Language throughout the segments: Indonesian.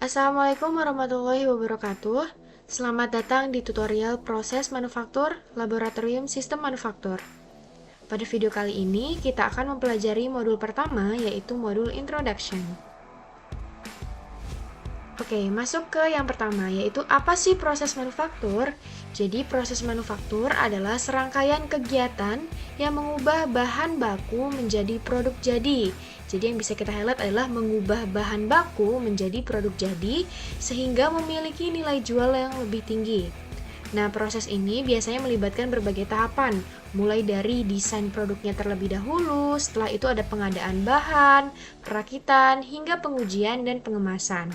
Assalamualaikum warahmatullahi wabarakatuh. Selamat datang di tutorial proses manufaktur Laboratorium Sistem Manufaktur. Pada video kali ini, kita akan mempelajari modul pertama, yaitu modul Introduction. Oke, masuk ke yang pertama, yaitu apa sih proses manufaktur? Jadi, proses manufaktur adalah serangkaian kegiatan yang mengubah bahan baku menjadi produk jadi. Jadi, yang bisa kita highlight adalah mengubah bahan baku menjadi produk jadi, sehingga memiliki nilai jual yang lebih tinggi. Nah, proses ini biasanya melibatkan berbagai tahapan, mulai dari desain produknya terlebih dahulu, setelah itu ada pengadaan bahan, perakitan, hingga pengujian dan pengemasan.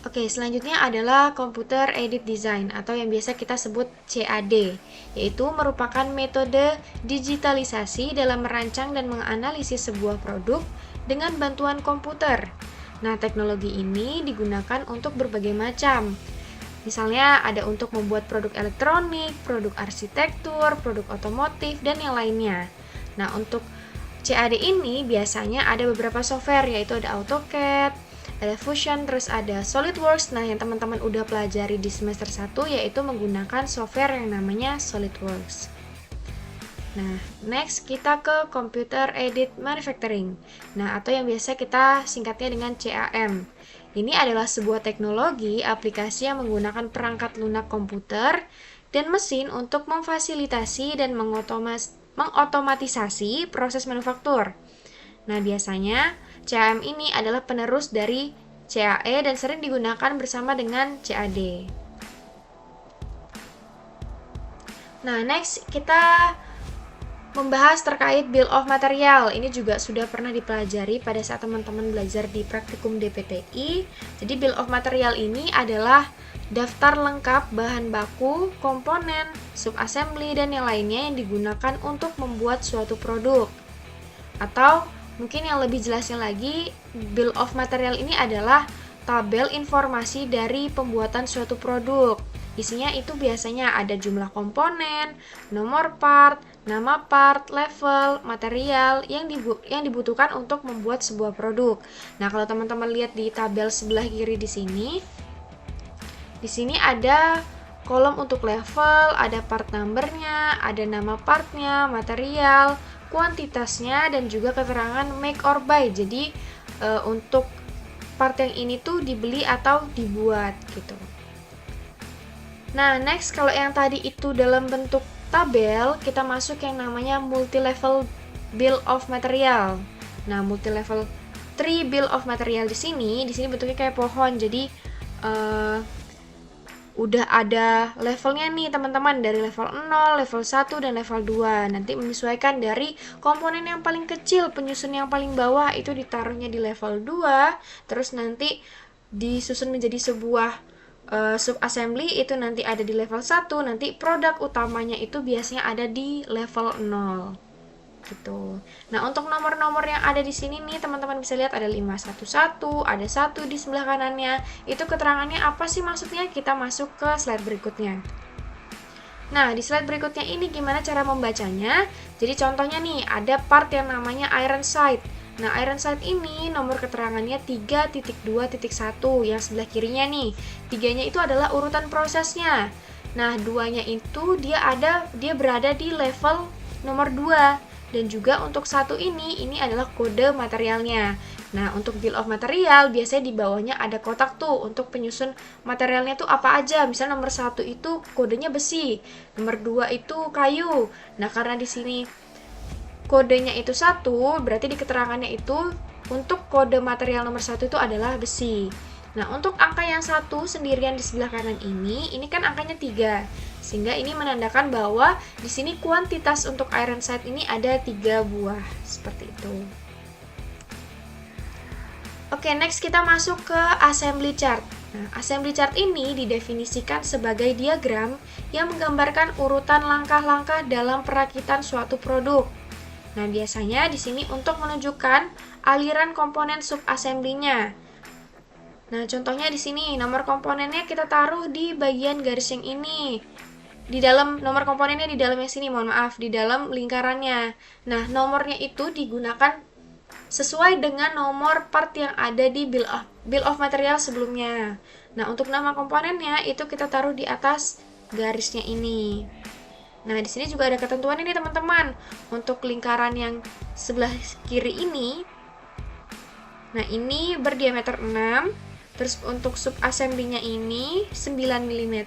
Oke, selanjutnya adalah Computer Aided Design atau yang biasa kita sebut CAD, yaitu merupakan metode digitalisasi dalam merancang dan menganalisis sebuah produk dengan bantuan komputer. Nah, teknologi ini digunakan untuk berbagai macam. Misalnya ada untuk membuat produk elektronik, produk arsitektur, produk otomotif, dan yang lainnya. Nah, untuk CAD ini biasanya ada beberapa software, yaitu ada AutoCAD, ada Fusion, terus ada SolidWorks. Nah, yang teman-teman udah pelajari di semester 1 yaitu menggunakan software yang namanya SolidWorks. Nah, next kita ke Computer Aided Manufacturing. Nah, atau yang biasa kita singkatnya dengan CAM. Ini adalah sebuah teknologi aplikasi yang menggunakan perangkat lunak komputer dan mesin untuk memfasilitasi dan mengotomatisasi proses manufaktur. Nah, biasanya CAM ini adalah penerus dari CAE dan sering digunakan bersama dengan CAD. Nah, next kita membahas terkait Bill of Material. Ini juga sudah pernah dipelajari pada saat teman-teman belajar di praktikum DPTI. Jadi Bill of Material ini adalah daftar lengkap bahan baku, komponen, subassembly, dan yang lainnya yang digunakan untuk membuat suatu produk. Atau mungkin yang lebih jelasnya lagi, Bill of Material ini adalah tabel informasi dari pembuatan suatu produk. Isinya itu biasanya ada jumlah komponen, nomor part, nama part, level, material yang dibutuhkan untuk membuat sebuah produk. Nah, kalau teman-teman lihat di tabel sebelah kiri di sini ada kolom untuk level, ada part numbernya, ada nama partnya, material, kuantitasnya, dan juga keterangan make or buy. Jadi untuk part yang ini tuh dibeli atau dibuat gitu. Nah, next kalau yang tadi itu dalam bentuk tabel, kita masuk yang namanya multi-level bill of material. Nah, multi-level 3 bill of material di sini bentuknya kayak pohon. Jadi udah ada levelnya nih teman-teman, dari level 0, level 1, dan level 2. Nanti menyesuaikan dari komponen yang paling kecil, penyusun yang paling bawah itu ditaruhnya di level 2, terus nanti disusun menjadi sebuah subassembly itu nanti ada di level 1, nanti produk utamanya itu biasanya ada di level 0. Gitu. Nah, untuk nomor-nomor yang ada di sini nih teman-teman bisa lihat ada 511, ada 1 di sebelah kanannya. Itu keterangannya apa sih maksudnya? Kita masuk ke slide berikutnya. Nah, di slide berikutnya ini gimana cara membacanya? Jadi contohnya nih, ada part yang namanya iron sight. Nah, iron sight ini nomor keterangannya 3.2.1 yang sebelah kirinya nih. 3-nya itu adalah urutan prosesnya. Nah, 2-nya itu dia berada di level nomor 2. Dan juga untuk 1 ini adalah kode materialnya. Nah, untuk bill of material biasanya di bawahnya ada kotak tuh untuk penyusun materialnya tuh apa aja. Misalnya nomor 1 itu kodenya besi, nomor 2 itu kayu. Nah, karena di sini kodenya itu 1, berarti di keterangannya itu untuk kode material nomor 1 itu adalah besi. Nah, untuk angka yang 1 sendirian di sebelah kanan ini kan angkanya 3. Sehingga ini menandakan bahwa di sini kuantitas untuk iron sight ini ada 3 buah, seperti itu. Oke, next kita masuk ke assembly chart. Nah, assembly chart ini didefinisikan sebagai diagram yang menggambarkan urutan langkah-langkah dalam perakitan suatu produk. Nah, biasanya di sini untuk menunjukkan aliran komponen subassembly-nya. Nah, contohnya di sini nomor komponennya kita taruh di bagian garis yang ini. Di dalam nomor komponennya di dalam yang sini, di dalam lingkarannya. Nah, nomornya itu digunakan sesuai dengan nomor part yang ada di bill of bill of material sebelumnya. Nah, untuk nama komponennya itu kita taruh di atas garisnya ini. Nah, di sini juga ada ketentuan ini teman-teman. Untuk lingkaran yang sebelah kiri ini, nah ini berdiameter 6. Terus untuk subassembly-nya ini 9 mm.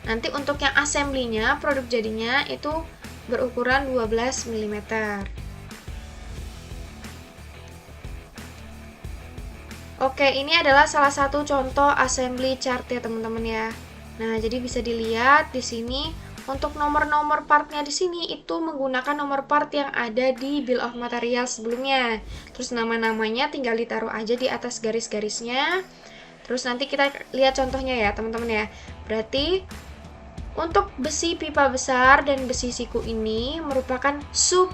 Nanti untuk yang assembly-nya, produk jadinya itu berukuran 12 mm. Oke, ini adalah salah satu contoh assembly chart ya teman-teman ya. Nah, jadi bisa dilihat di sini untuk nomor-nomor partnya di sini itu menggunakan nomor part yang ada di bill of material sebelumnya. Terus nama-namanya tinggal ditaruh aja di atas garis-garisnya. Terus nanti kita lihat contohnya ya teman-teman ya. Berarti untuk besi pipa besar dan besi siku ini merupakan sub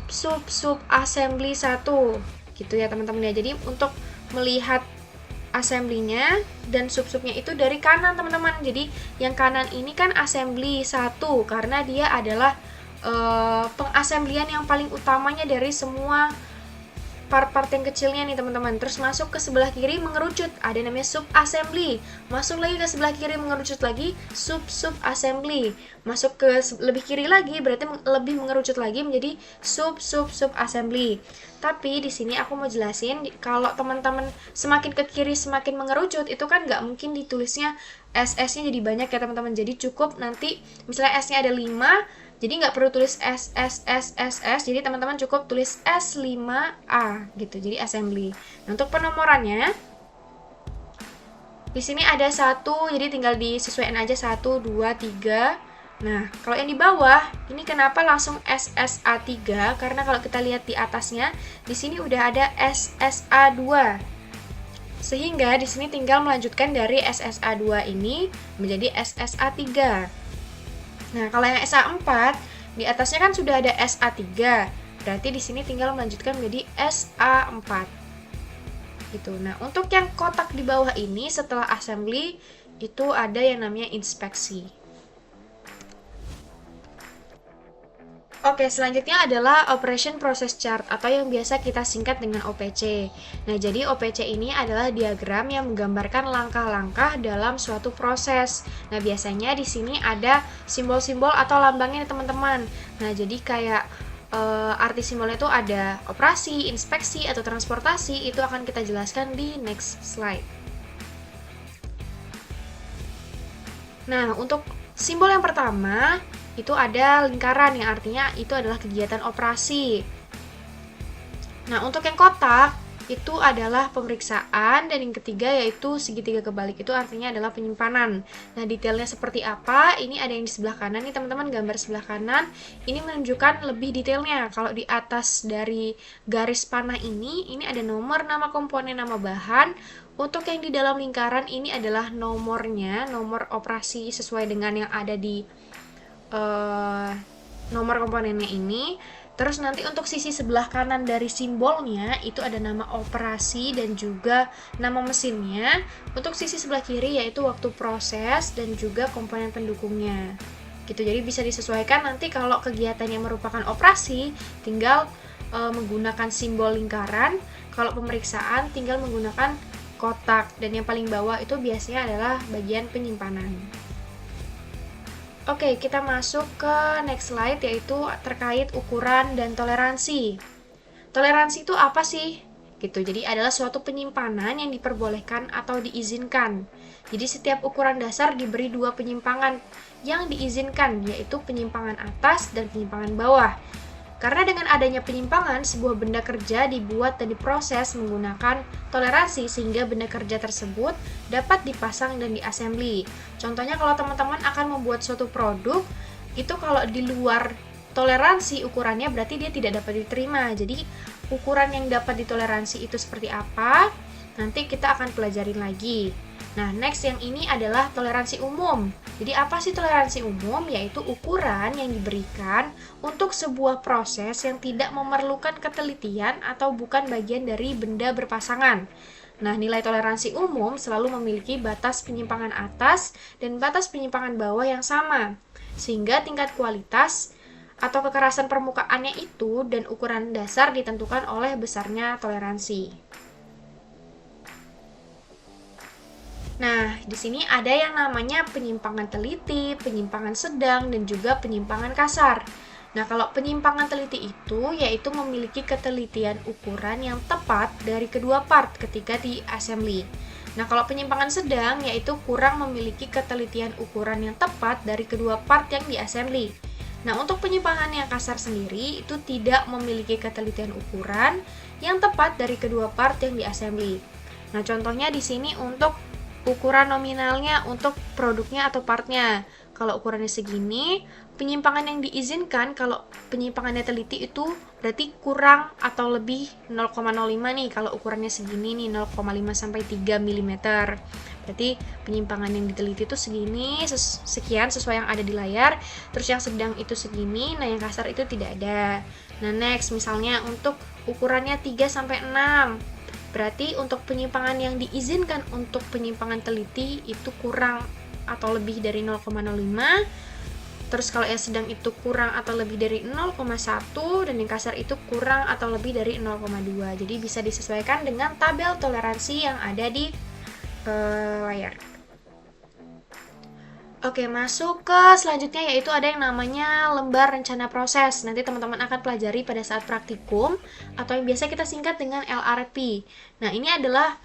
assembly 1. Gitu ya teman-teman ya. Jadi untuk melihat assembly-nya dan sub-subnya itu dari kanan teman-teman. Jadi yang kanan ini kan assembly 1 karena dia adalah pengassemblyan yang paling utamanya dari semua part-part yang kecilnya nih teman-teman. Terus masuk ke sebelah kiri mengerucut, ada namanya sub assembly. Masuk lagi ke sebelah kiri mengerucut lagi, sub assembly. Masuk ke lebih kiri lagi berarti lebih mengerucut lagi menjadi sub assembly. Tapi di sini aku mau jelasin kalau teman-teman semakin ke kiri semakin mengerucut itu kan nggak mungkin ditulisnya SS-nya jadi banyak ya teman-teman. Jadi cukup nanti misalnya S-nya ada 5, jadi nggak perlu tulis S, jadi teman-teman cukup tulis S5A gitu, jadi assembly. Nah, untuk penomorannya, di sini ada 1, jadi tinggal disesuaikan aja 1, 2, 3. Nah, kalau yang di bawah, ini kenapa langsung SSA3? Karena kalau kita lihat di atasnya, di sini udah ada SSA2. Sehingga di sini tinggal melanjutkan dari SSA2 ini menjadi SSA3. Nah, kalau yang SA4, di atasnya kan sudah ada SA3. Berarti di sini tinggal melanjutkan menjadi SA4. Gitu. Nah, untuk yang kotak di bawah ini setelah assembly itu ada yang namanya inspeksi. Oke, selanjutnya adalah Operation Process Chart atau yang biasa kita singkat dengan OPC. Nah, jadi OPC ini adalah diagram yang menggambarkan langkah-langkah dalam suatu proses. Nah, biasanya di sini ada simbol-simbol atau lambangnya teman-teman. Nah, jadi kayak arti simbolnya itu ada operasi, inspeksi, atau transportasi, itu akan kita jelaskan di next slide. Nah, untuk simbol yang pertama itu ada lingkaran yang artinya itu adalah kegiatan operasi. Nah, untuk yang kotak itu adalah pemeriksaan, dan yang ketiga yaitu segitiga kebalik itu artinya adalah penyimpanan. Nah, detailnya seperti apa? Ini ada yang di sebelah kanan nih teman-teman, gambar sebelah kanan ini menunjukkan lebih detailnya. Kalau di atas dari garis panah ini ada nomor, nama komponen, nama bahan. Untuk yang di dalam lingkaran ini adalah nomornya, nomor operasi sesuai dengan yang ada di nomor komponennya ini. Terus nanti untuk sisi sebelah kanan dari simbolnya itu ada nama operasi dan juga nama mesinnya. Untuk sisi sebelah kiri yaitu waktu proses dan juga komponen pendukungnya. Gitu. Jadi bisa disesuaikan nanti kalau kegiatan yang merupakan operasi tinggal menggunakan simbol lingkaran, kalau pemeriksaan tinggal menggunakan kotak, dan yang paling bawah itu biasanya adalah bagian penyimpanan. Oke, kita masuk ke next slide yaitu terkait ukuran dan toleransi. Toleransi itu apa sih? Gitu. Jadi adalah suatu penyimpanan yang diperbolehkan atau diizinkan. Jadi setiap ukuran dasar diberi 2 penyimpangan yang diizinkan, yaitu penyimpangan atas dan penyimpangan bawah. Karena dengan adanya penyimpangan, sebuah benda kerja dibuat dan diproses menggunakan toleransi sehingga benda kerja tersebut dapat dipasang dan diassembly. Contohnya kalau teman-teman akan membuat suatu produk, itu kalau di luar toleransi ukurannya berarti dia tidak dapat diterima. Jadi ukuran yang dapat ditoleransi itu seperti apa? Nanti kita akan pelajarin lagi. Nah, next yang ini adalah toleransi umum. Jadi apa sih toleransi umum? Yaitu ukuran yang diberikan untuk sebuah proses yang tidak memerlukan ketelitian atau bukan bagian dari benda berpasangan. Nah, nilai toleransi umum selalu memiliki batas penyimpangan atas dan batas penyimpangan bawah yang sama, sehingga tingkat kualitas atau kekerasan permukaannya itu dan ukuran dasar ditentukan oleh besarnya toleransi. Nah, di sini ada yang namanya penyimpangan teliti, penyimpangan sedang, dan juga penyimpangan kasar. Nah, kalau penyimpangan teliti itu yaitu memiliki ketelitian ukuran yang tepat dari kedua part ketika di assembly. Nah, kalau penyimpangan sedang yaitu kurang memiliki ketelitian ukuran yang tepat dari kedua part yang di assembly. Nah, untuk penyimpangan yang kasar sendiri itu tidak memiliki ketelitian ukuran yang tepat dari kedua part yang di assembly. Nah, contohnya di sini untuk ukuran nominalnya untuk produknya atau partnya. Kalau ukurannya segini, penyimpangan yang diizinkan kalau penyimpangannya teliti itu berarti kurang atau lebih 0,05 nih. Kalau ukurannya segini nih 0,5 sampai 3 mm. Berarti penyimpangan yang diteliti itu segini, sekian sesuai yang ada di layar. Terus yang sedang itu segini, nah yang kasar itu tidak ada. Nah, next misalnya untuk ukurannya 3 sampai 6. Berarti untuk penyimpangan yang diizinkan untuk penyimpangan teliti itu kurang atau lebih dari 0,05. Terus kalau yang sedang itu kurang atau lebih dari 0,1 dan yang kasar itu kurang atau lebih dari 0,2. Jadi bisa disesuaikan dengan tabel toleransi yang ada di layar. Oke, masuk ke selanjutnya yaitu ada yang namanya lembar rencana proses. Nanti teman-teman akan pelajari pada saat praktikum atau yang biasa kita singkat dengan LRP. Nah, ini adalah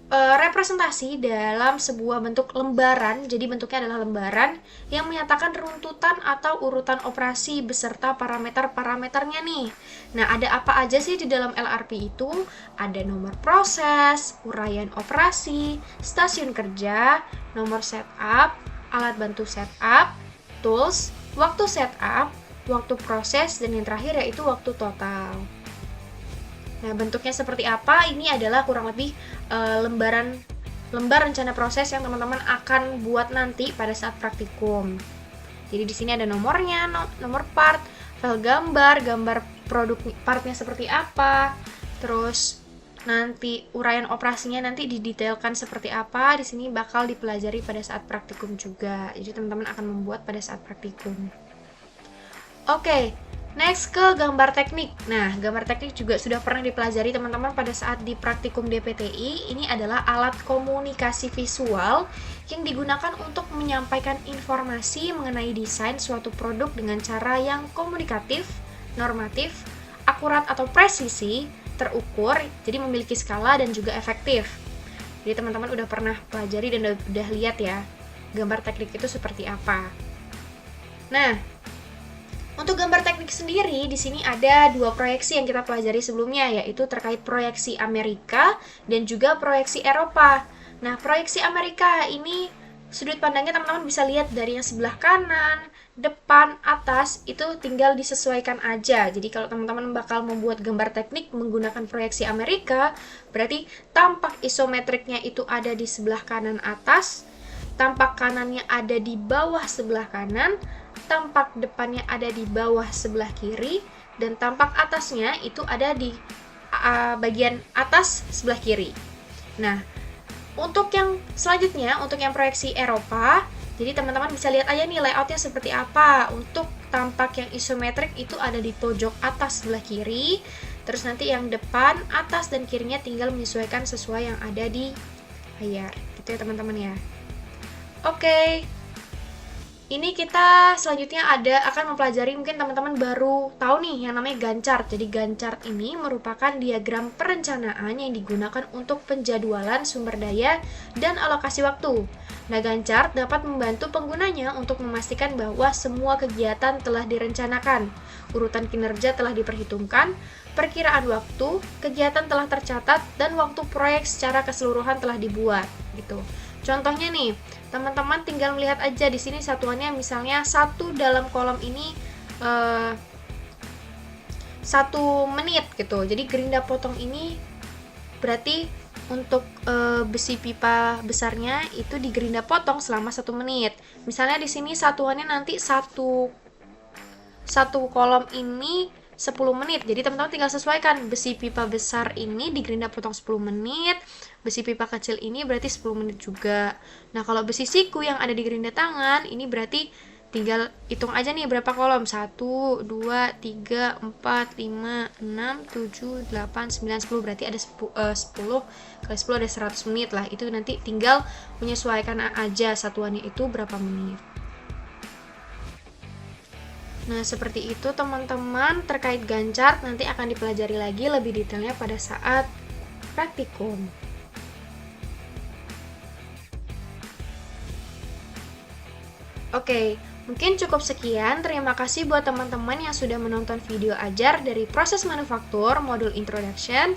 representasi dalam sebuah bentuk lembaran. Jadi bentuknya adalah lembaran yang menyatakan runtutan atau urutan operasi beserta parameter-parameternya nih. Nah, ada apa aja sih di dalam LRP itu? Ada nomor proses, uraian operasi, stasiun kerja, nomor setup, alat bantu setup, tools, waktu setup, waktu proses, dan yang terakhir yaitu waktu total. Nah, bentuknya seperti apa? Ini adalah kurang lebih lembar rencana proses yang teman-teman akan buat nanti pada saat praktikum. Jadi di sini ada nomornya, nomor part, file gambar, gambar produk partnya seperti apa, terus nanti uraian operasinya nanti didetailkan seperti apa. Di sini bakal dipelajari pada saat praktikum juga. Jadi teman-teman akan membuat pada saat praktikum. Oke, next ke gambar teknik. Nah, gambar teknik juga sudah pernah dipelajari teman-teman pada saat di praktikum DPTI. Ini adalah alat komunikasi visual yang digunakan untuk menyampaikan informasi mengenai desain suatu produk dengan cara yang komunikatif, normatif, akurat atau presisi, terukur, jadi memiliki skala dan juga efektif. Jadi teman-teman udah pernah pelajari dan udah lihat ya, gambar teknik itu seperti apa. Nah, untuk gambar teknik sendiri, di sini ada dua proyeksi yang kita pelajari sebelumnya, yaitu terkait proyeksi Amerika dan juga proyeksi Eropa. Nah, proyeksi Amerika ini sudut pandangnya teman-teman bisa lihat dari yang sebelah kanan, depan, atas, itu tinggal disesuaikan aja. Jadi kalau teman-teman bakal membuat gambar teknik menggunakan proyeksi Amerika, berarti tampak isometriknya itu ada di sebelah kanan atas, tampak kanannya ada di bawah sebelah kanan, tampak depannya ada di bawah sebelah kiri, dan tampak atasnya itu ada di bagian atas sebelah kiri. Nah, untuk yang selanjutnya, untuk yang proyeksi Eropa, jadi teman-teman bisa lihat aja nih layoutnya seperti apa. Untuk tampak yang isometrik itu ada di pojok atas sebelah kiri, terus nanti yang depan, atas, dan kirinya tinggal menyesuaikan sesuai yang ada di layar. Gitu ya teman-teman ya. Oke. Ini kita selanjutnya akan mempelajari, mungkin teman-teman baru tahu nih yang namanya Gantt chart. Jadi Gantt chart ini merupakan diagram perencanaan yang digunakan untuk penjadwalan sumber daya dan alokasi waktu. Nah, Gantt chart dapat membantu penggunanya untuk memastikan bahwa semua kegiatan telah direncanakan, urutan kinerja telah diperhitungkan, perkiraan waktu, kegiatan telah tercatat, dan waktu proyek secara keseluruhan telah dibuat, gitu. Contohnya nih, teman-teman tinggal melihat aja di sini satuannya, misalnya 1 dalam kolom ini 1 menit gitu. Jadi gerinda potong ini berarti untuk besi pipa besarnya itu di gerinda potong selama 1 menit. Misalnya di sini satuannya nanti satu kolom ini 10 menit. Jadi teman-teman tinggal sesuaikan, besi pipa besar ini di gerinda potong 10 menit, besi pipa kecil ini berarti 10 menit juga. Nah, kalau besi siku yang ada di gerinda tangan ini berarti tinggal hitung aja nih berapa kolom. 1, 2, 3, 4, 5, 6, 7, 8, 9, 10. Berarti ada 10 kali 10 ada 100 menit lah. Itu nanti tinggal menyesuaikan aja satuannya itu berapa menit. Nah, seperti itu teman-teman. Terkait Gantt chart nanti akan dipelajari lagi lebih detailnya pada saat praktikum. Oke, mungkin cukup sekian. Terima kasih buat teman-teman yang sudah menonton video ajar dari proses manufaktur modul introduction.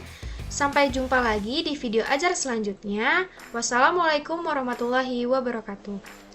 Sampai jumpa lagi di video ajar selanjutnya. Wassalamualaikum warahmatullahi wabarakatuh.